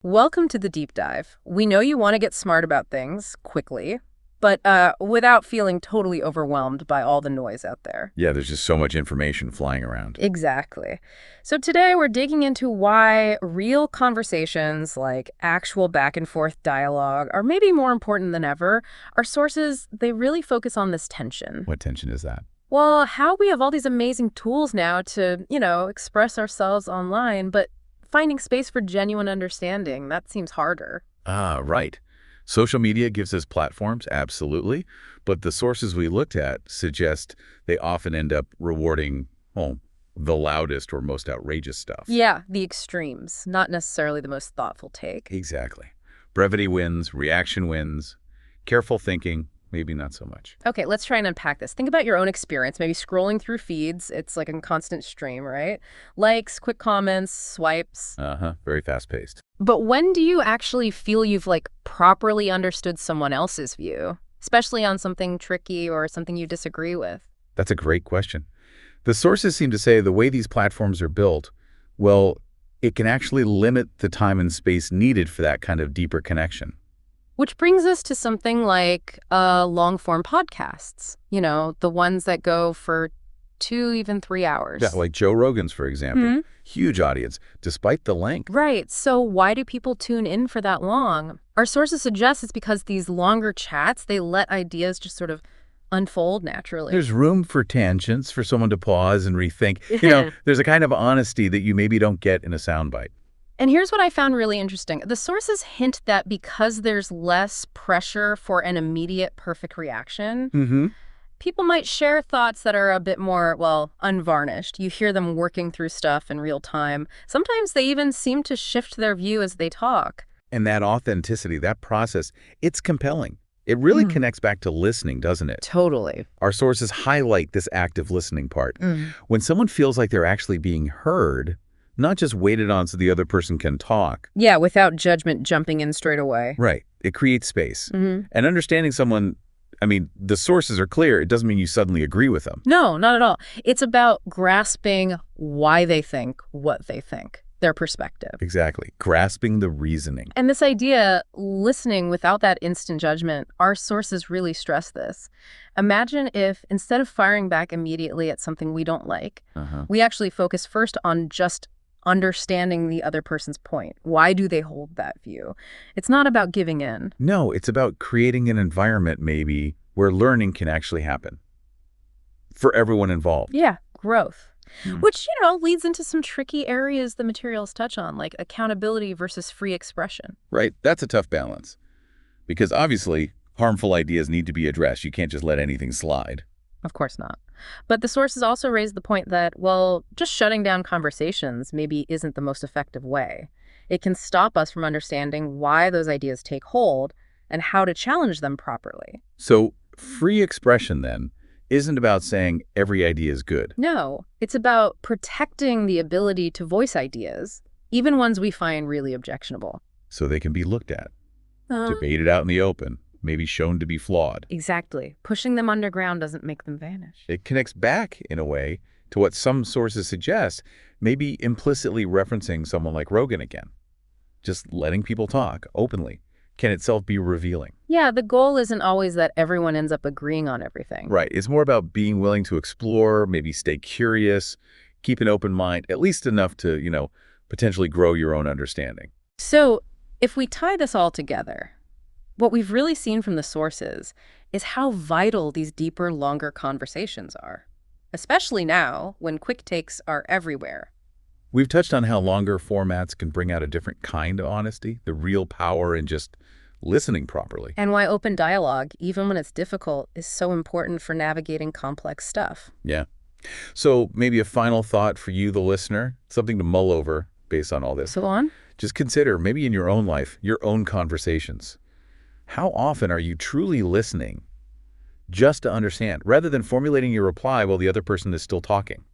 Welcome to the deep dive. We know you want to get smart about things quickly, but without feeling totally overwhelmed by all the noise out there. Yeah, there's just so much information flying around. Exactly. So today we're digging into why real conversations, like actual back and forth dialogue, are maybe more important than ever. Our sources, they really focus on this tension. What tension is that? Well, how we have all these amazing tools now to, express ourselves online, but finding space for genuine understanding, that seems harder. Ah, right. Social media gives us platforms, absolutely, but the sources we looked at suggest they often end up rewarding, the loudest or most outrageous stuff. Yeah, the extremes, not necessarily the most thoughtful take. Exactly. Brevity wins, reaction wins. Careful thinking, maybe not so much. Okay, let's try and unpack this. Think about your own experience, maybe scrolling through feeds. It's like a constant stream, right? Likes, quick comments, swipes. Uh-huh, very fast-paced. But when do you actually feel you've properly understood someone else's view, especially on something tricky or something you disagree with? That's a great question. The sources seem to say the way these platforms are built, well, it can actually limit the time and space needed for that kind of deeper connection. Which brings us to something like long-form podcasts, the ones that go for 2, even 3 hours. Yeah, like Joe Rogan's, for example. Huge audience, despite the length. Right. So why do people tune in for that long? Our sources suggest it's because these longer chats, they let ideas just sort of unfold naturally. There's room for tangents, for someone to pause and rethink. There's a kind of honesty that you maybe don't get in a soundbite. And here's what I found really interesting. The sources hint that because there's less pressure for an immediate perfect reaction, people might share thoughts that are a bit more, well, unvarnished. You hear them working through stuff in real time. Sometimes they even seem to shift their view as they talk. And that authenticity, that process, it's compelling. It really connects back to listening, doesn't it? Totally. Our sources highlight this active listening part. When someone feels like they're actually being heard, not just waited on so the other person can talk. Yeah, without judgment jumping in straight away. Right. It creates space. And understanding someone, the sources are clear. It doesn't mean you suddenly agree with them. No, not at all. It's about grasping why they think what they think, their perspective. Exactly. Grasping the reasoning. And this idea, listening without that instant judgment, our sources really stress this. Imagine if, instead of firing back immediately at something we don't like, we actually focus first on just understanding the other person's point. Why do they hold that view? It's not about giving in. No, it's about creating an environment, maybe, where learning can actually happen for everyone involved. Yeah, growth. Which, leads into some tricky areas the materials touch on, like accountability versus free expression. Right. That's a tough balance. Because obviously, harmful ideas need to be addressed. You can't just let anything slide. Of course not. But the sources also raise the point that, well, just shutting down conversations maybe isn't the most effective way. It can stop us from understanding why those ideas take hold and how to challenge them properly. So free expression, then, isn't about saying every idea is good. No, it's about protecting the ability to voice ideas, even ones we find really objectionable. So they can be looked at, debated out in the open, maybe shown to be flawed. Exactly. Pushing them underground doesn't make them vanish. It connects back, in a way, to what some sources suggest, maybe implicitly referencing someone like Rogan again. Just letting people talk openly can itself be revealing. Yeah, the goal isn't always that everyone ends up agreeing on everything. Right. It's more about being willing to explore, maybe stay curious, keep an open mind, at least enough to, potentially grow your own understanding. So if we tie this all together, what we've really seen from the sources is how vital these deeper, longer conversations are, especially now when quick takes are everywhere. We've touched on how longer formats can bring out a different kind of honesty, the real power in just listening properly. And why open dialogue, even when it's difficult, is so important for navigating complex stuff. Yeah. So maybe a final thought for you, the listener, something to mull over based on all this. So on? Just consider, maybe in your own life, your own conversations. How often are you truly listening just to understand, rather than formulating your reply while the other person is still talking?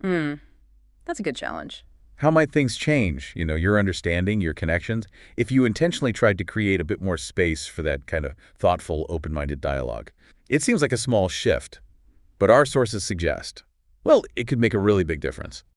That's a good challenge. How might things change, your understanding, your connections, if you intentionally tried to create a bit more space for that kind of thoughtful, open-minded dialogue? It seems like a small shift, but our sources suggest, well, it could make a really big difference.